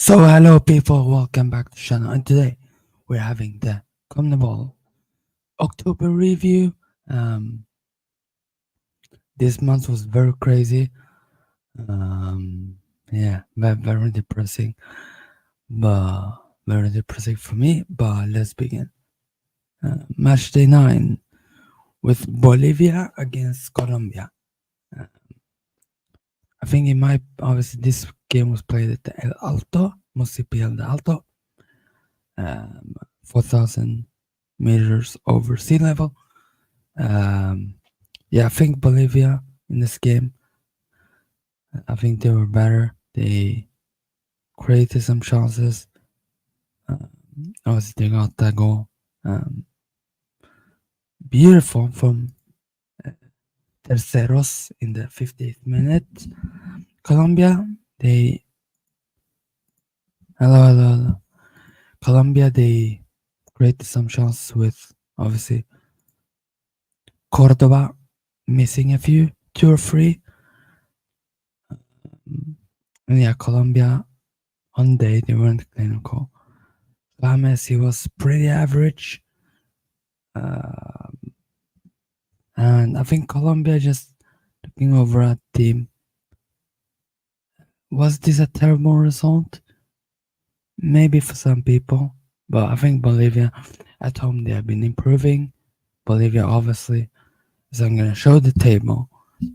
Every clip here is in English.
So hello people, welcome back to the channel, and today we're having the Conmebol October review. Um, this month was very crazy. Yeah, very depressing, but very depressing for me. But let's begin. Match day 9 with Bolivia against Colombia. Uh, I think it might obviously this game was played at the El Alto, Municipal de Alto, 4,000 meters over sea level. Um, yeah, I think Bolivia in this game, I think they were better. They created some chances. Um, Obviously, they got that goal. Um, Beautiful from uh, Terceros in the 50th minute. Colombia, they. Hello. Colombia, they created some chances with, obviously, Cordoba missing a few, two or three. And yeah, Colombia, on day, they weren't clinical. James, he was pretty average. Uh, and I think Colombia just looking over at team. Was this a terrible result? Maybe for some people, but I think Bolivia at home they have been improving. Bolivia obviously, as I'm gonna show the table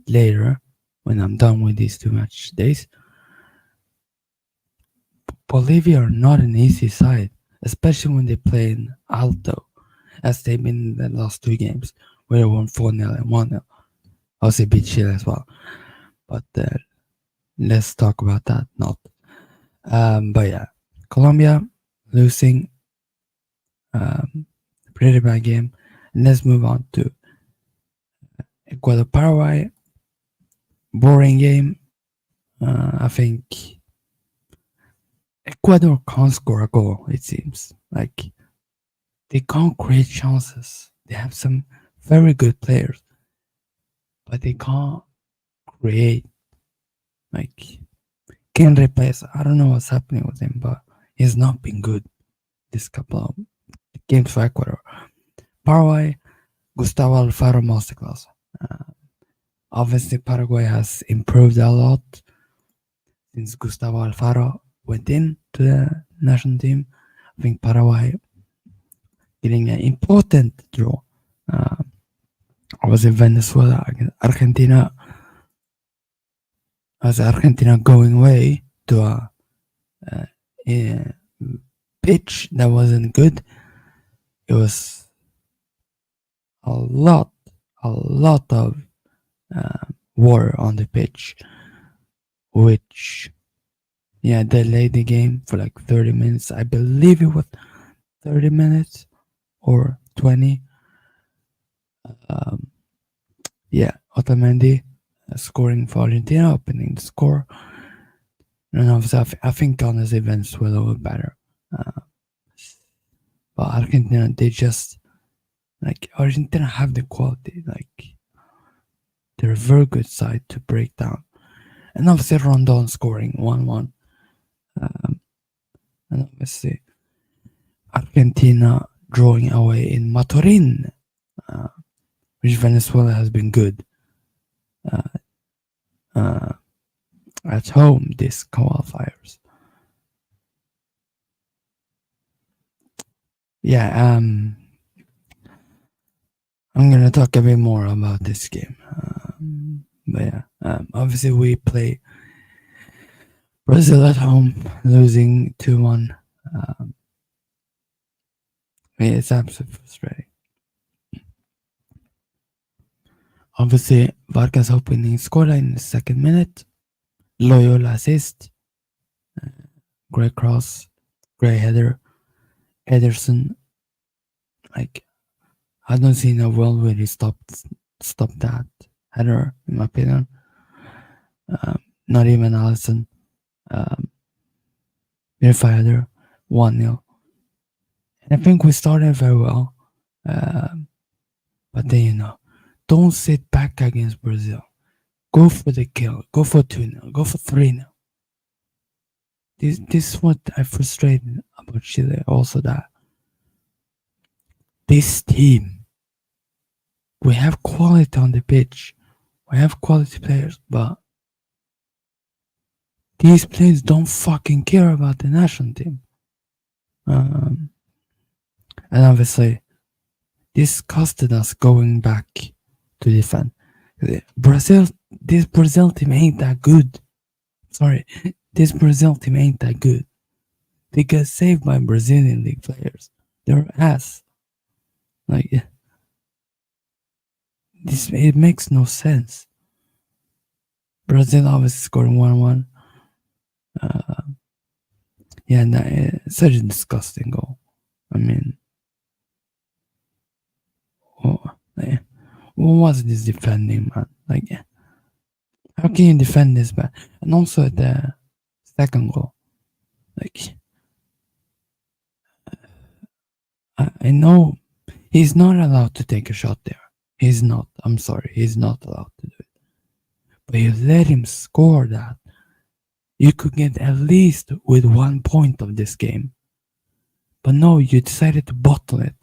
later when I'm done with these two match days. Bolivia are not an easy side, especially when they play in Alto, as they've been in the last two games, where they won 4-0 and 1-0. Also beat Chile as well. But let's talk about that. Not. But yeah, Colombia losing. Um, Pretty bad game. And let's move on to Ecuador Paraguay. Boring game. I think Ecuador can't score a goal. It seems like they can't create chances. They have some very good players, but they can't create. Like can replace. I don't know what's happening with him, but he's not been good this couple of games for Ecuador. Paraguay, Gustavo Alfaro masterclass. Uh, Obviously, Paraguay has improved a lot since Gustavo Alfaro went in to the national team. I think Paraguay getting an important draw. Uh, I was in Venezuela against Argentina. As Argentina going away to a pitch that wasn't good. It was a lot, a lot of water on the pitch, which delayed the game for like 30 minutes. I believe it was 30 minutes or 20. Um, Otamendi scoring for Argentina, opening the score. And obviously, I think honestly Venezuela were better. Uh, but Argentina, they just like Argentina have the quality. Like they're a very good side to break down. And obviously Rondon scoring 1-1. Um, and obviously Argentina drawing away in Maturin, uh, which Venezuela has been good uh, uh, at home this qualifiers. Yeah, I'm gonna talk a bit more about this game. But yeah, obviously we play Brazil at home, losing 2-1. It's absolutely frustrating. Obviously, Vargas opening scoreline in the second minute. Loyola assist. Great cross. Great header. Ederson. Like, I don't see in a world where he stopped that header, in my opinion. Not even Allison. Um, Beautiful header. 1-0. And I think we started very well. But then, don't sit back against Brazil. Go for the kill. Go for 2-0. Go for 3-0. This is what I frustrated about Chile. Also, that this team, we have quality on the pitch, we have quality players, but these players don't fucking care about the national team. Um, and obviously, this costed us going back to defend. Brazil, this Brazil team ain't that good. Sorry, this Brazil team ain't that good. They get saved by Brazilian league players. They're ass. Like this, it makes no sense. Brazil obviously scored 1-1. Uh, yeah, such a disgusting goal. I mean, oh, like, what was this defending, man? Like, how can you defend this bad? And also the second goal, like, I know he's not allowed to take a shot there. He's not. I'm sorry, he's not allowed to do it. But you let him score that, you could get at least with 1 point of this game. But no, you decided to bottle it.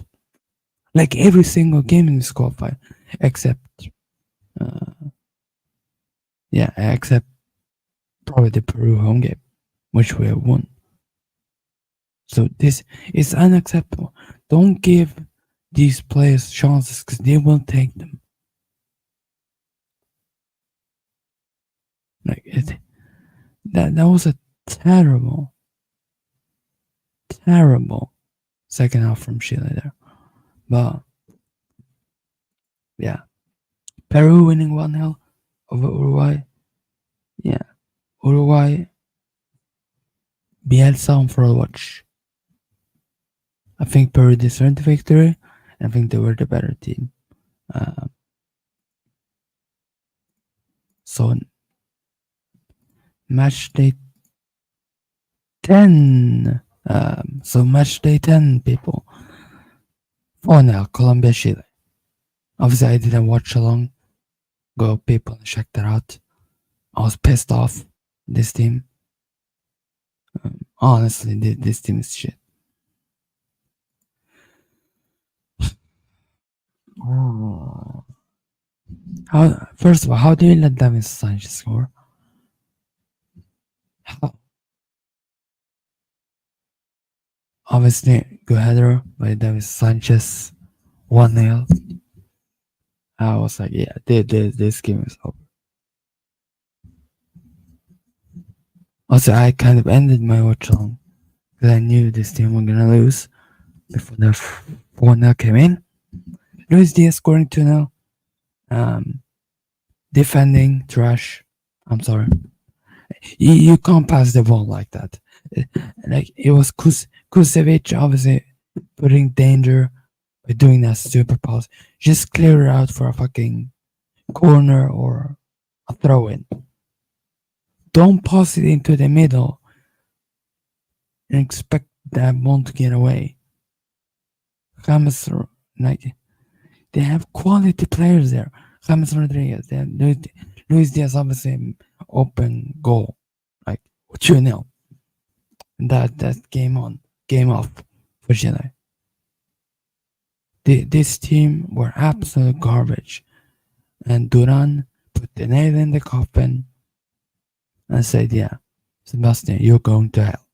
Like every single game in this qualifier, except, uh, yeah, except probably the Peru home game, which we have won. So this is unacceptable. Don't give these players chances because they will take them. Like that was a terrible, terrible second half from Chile there. But yeah, Peru winning 1-0 over Uruguay. Yeah, Uruguay, Bielsa on for a watch. I think Peru deserved the victory. I think they were the better team. Uh, so match day 10. So match day 10, people. 4-0, Colombia, Chile. Obviously, I didn't watch along. Go, people, check that out. I was pissed off. This team. Honestly, this team is shit. Oh. How? First of all, how do you let David Sanchez score? How? Obviously, good header by David Sanchez. 1-0. I was like, yeah, this game is over. Also, I kind of ended my watch along because I knew this team was gonna lose before the 4-0 came in. Luis Diaz scoring 2-0. Defending trash. I'm sorry. You can't pass the ball like that. Like it was Kusevich obviously putting danger by doing that stupid pass. Just clear it out for a fucking corner or a throw in. Don't pass it into the middle and expect that ball to get away. James, like, they have quality players there. James Rodriguez, they have Luis Diaz, obviously open goal, like 2-0. That game off for Chile. This team were absolute garbage, and Duran put the nail in the coffin and said, "Yeah, Sebastian, you're going to hell."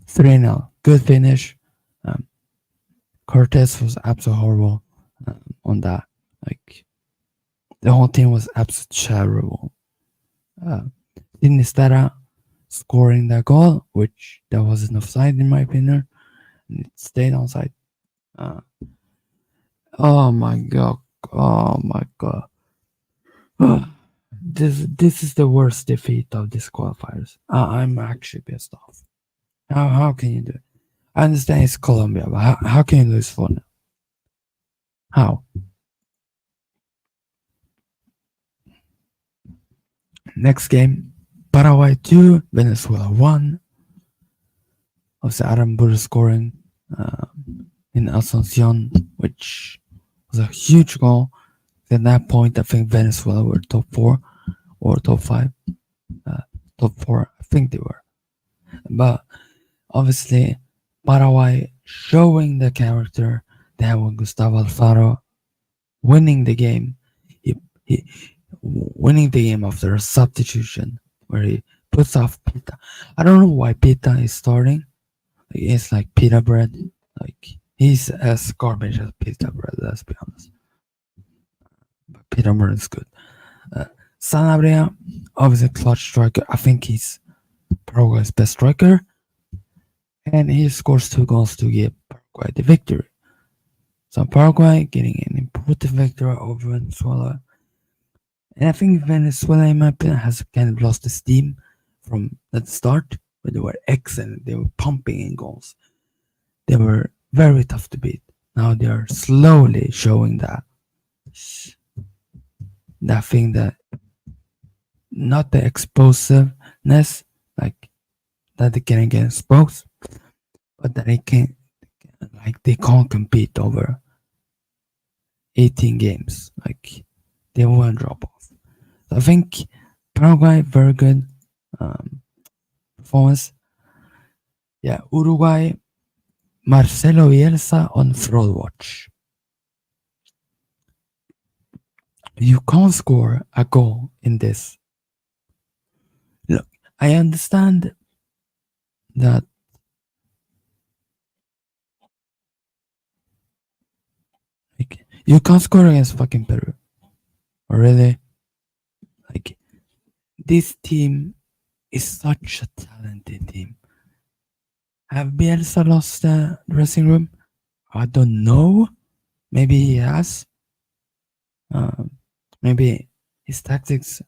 3-0, good finish. Um, Cortez was absolutely horrible on that. Like the whole team was absolutely terrible. Sinistera scoring that goal, which that wasn't offside in my opinion, and it stayed onside. Uh, oh my god! Oh my god! This is the worst defeat of this qualifiers. I'm actually pissed off. How can you do it? I understand it's Colombia, but how can you lose 4-0? How? Next game, Paraguay 2, Venezuela 1. Obviously, Aramburu scoring in Asuncion, which was a huge goal. At that point, I think Venezuela were top 4 or top 5. Top 4, I think they were. But obviously, Paraguay showing the character they have with Gustavo Alfaro, winning the game. He winning the game after a substitution where he puts off Pita. I don't know why Pita is starting. It's like pita bread. Like he's as garbage as pita bread. Let's be honest. But pita bread is good. Uh, Sanabria, obviously clutch striker. I think he's Paraguay's best striker, and he scores 2 goals to give Paraguay the victory. So Paraguay getting an important victory over Venezuela. And I think Venezuela, in my opinion, has kind of lost the steam from the start, where they were excellent. They were pumping in goals. They were very tough to beat. Now they are slowly showing that thing, that not the explosiveness like that they can get exposed, but that they can, like they can't compete over 18 games. Like they won't drop off. So I think Paraguay very good um, performance. Yeah, Uruguay, Marcelo Bielsa on fraud watch. You can't score a goal in this. Look, I understand that, like, you can't score against fucking Peru. Really? Like, this team is such a talented team. Have Bielsa lost the dressing room? I don't know. Maybe he has. Um, maybe his tactics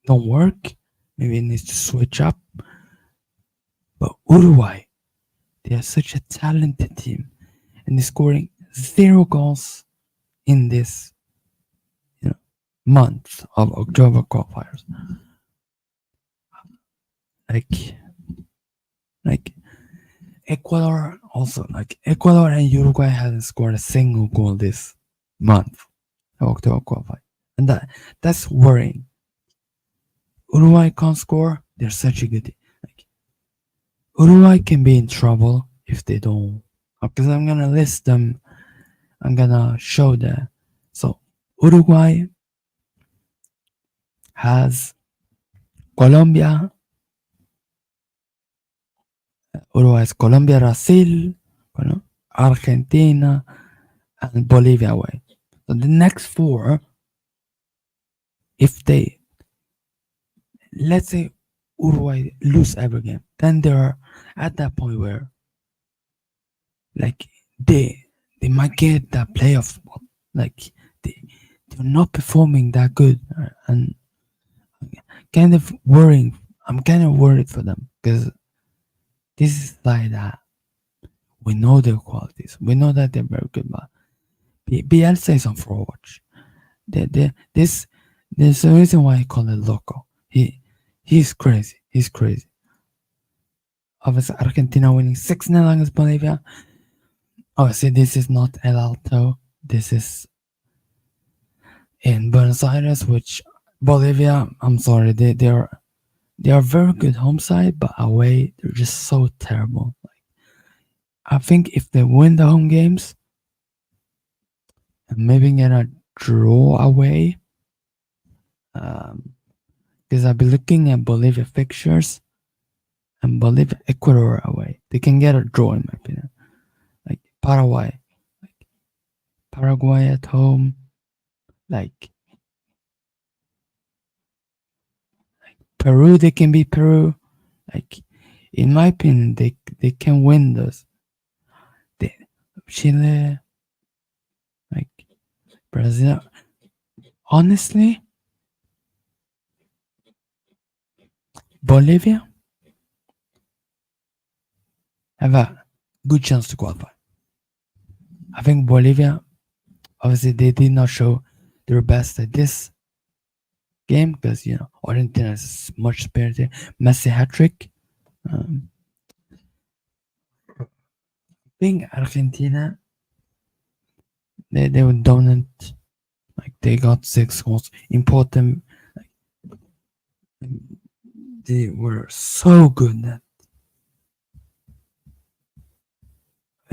don't work. Maybe he needs to switch up. But Uruguay, they are such a talented team, and they're scoring 0 goals in this, you know, month of October qualifiers. Like, like Ecuador also, like Ecuador and Uruguay hasn't scored a single goal this month of October qualify, and that's worrying. Uruguay can't score. They're such a good team. Like Uruguay can be in trouble if they don't. Because I'm gonna list them. I'm gonna show that. So Uruguay has Colombia. Uruguay has Colombia, Brazil, Argentina, and Bolivia away. So the next four, if they, let's say Uruguay lose every game, then they're at that point where, like, they might get that playoff spot. Like they're not performing that good, and kind of worrying. I'm kind of worried for them because this is like that. We know their qualities. We know that they're very good, but Bielsa is on forward. This there's a reason why I call it loco. He's crazy. He's crazy. Obviously, Argentina winning 6-0 against Bolivia. Obviously, this is not El Alto. This is in Buenos Aires, which Bolivia. I'm sorry, they are very good home side, but away they're just so terrible. I think if they win the home games and maybe get a draw away, because I've been looking at Bolivia fixtures and Bolivia Ecuador away, they can get a draw in my opinion. Like Paraguay, like Paraguay at home, like Peru, they can beat Peru. Like in my opinion, they can win those. They, Chile, like Brazil. Honestly, Bolivia have a good chance to qualify. I think Bolivia, obviously, they did not show their best at this game because Argentina is much superior. Messi hat trick. Um, being Argentina, they were dominant. Like they got 6 goals. Important. Like, they were so good that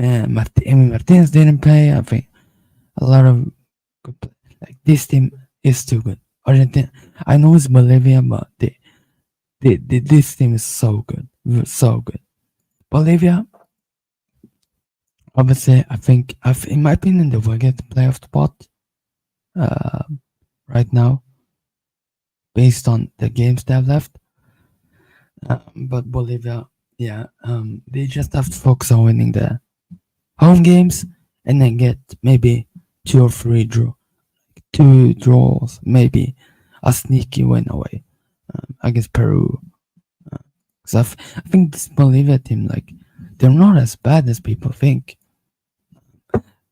Emi Martinez didn't play. I think a lot of good like this team is too good. Argentina, I know it's Bolivia, but this team is so good, so good. Bolivia, obviously, in my opinion, they will get the playoff spot uh, right now based on the games they have left. But Bolivia, yeah, they just have to focus on winning the home games and then get maybe two draws, maybe a sneaky win away against Peru. So I think this Bolivia team, like, they're not as bad as people think.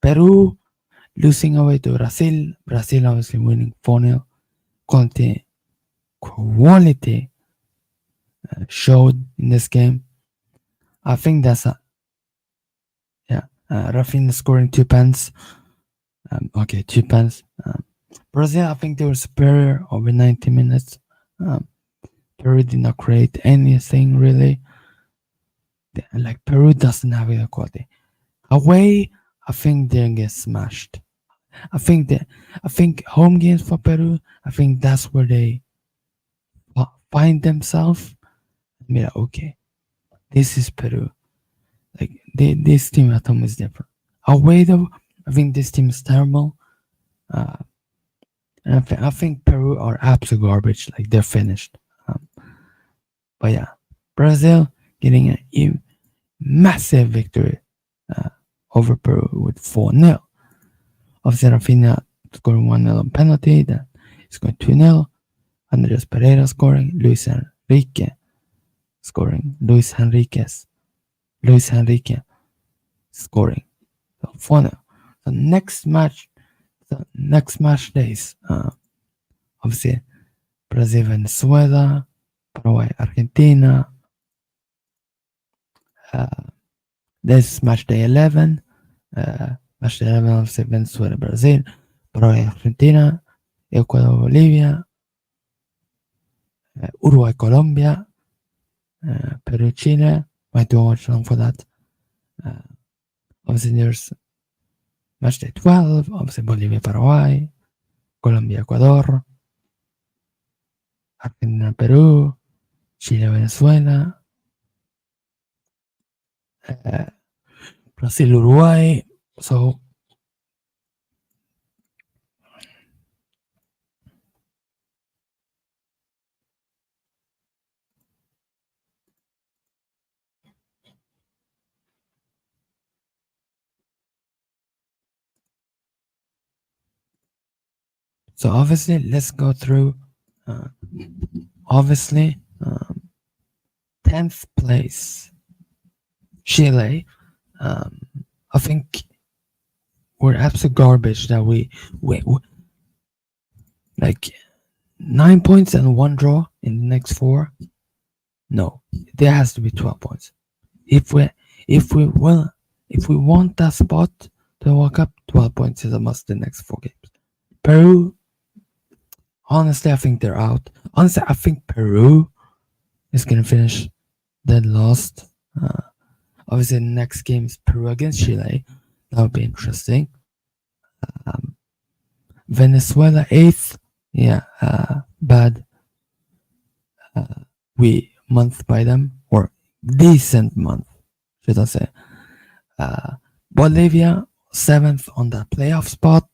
Peru losing away to Brazil. Brazil obviously winning 4-0. Quality showed in this game. I think that's a yeah. Rafinha scoring 2 pens. Okay, 2 pens. Brazil, I think they were superior over 90 minutes. Peru did not create anything really. Like Peru doesn't have the quality. Away, I think they get smashed. I think home games for Peru. I think that's where they find themselves. I mean, okay, this is Peru. Like this team at home is different. Away though, I think this team is terrible. Uh, and I think Peru are absolute garbage. Like they're finished. But yeah, Brazil getting a massive victory over Peru with 4-0. Obviously, Rafinha scoring 1-0 on penalty. Then he's going 2-0. Andres Pereira scoring. Scoring. Luis Enrique scoring. So 4-0. The next match days, obviously, Brazil, Venezuela, Paraguay, Argentina. This match day 11. Match day 11, obviously, Venezuela, Brazil, Paraguay, Argentina, Ecuador, Bolivia, Uruguay, Colombia, Peru, Chile. Might do watch along for that. Obviously, there's match day 12. Obviously, Bolivia, Paraguay, Colombia, Ecuador, Argentina, Peru, Chile, Venezuela, Brazil, Uruguay. So obviously, let's go through. Obviously, 10th place, Chile. I think we're absolute garbage that we like 9 points and one draw in the next four. No, there has to be 12 points. If we want that spot to the World Cup, 12 points is a must the next four games. Peru, honestly, I think they're out. Honestly, I think Peru is gonna finish dead last. Obviously, the next game is Peru against Chile. That would be interesting. Venezuela 8th. Yeah, bad. We month by them, or decent month, should I say. Bolivia 7th on that playoff spot,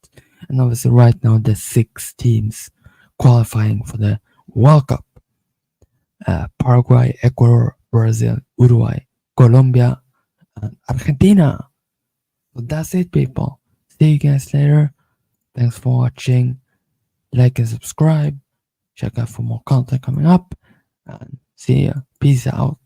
and obviously right now the 6 teams qualifying for the World Cup. Paraguay, Ecuador, Brazil, Uruguay, Colombia, and Argentina. So that's it, people. See you guys later. Thanks for watching. Like and subscribe. Check out for more content coming up. And see ya. Peace out.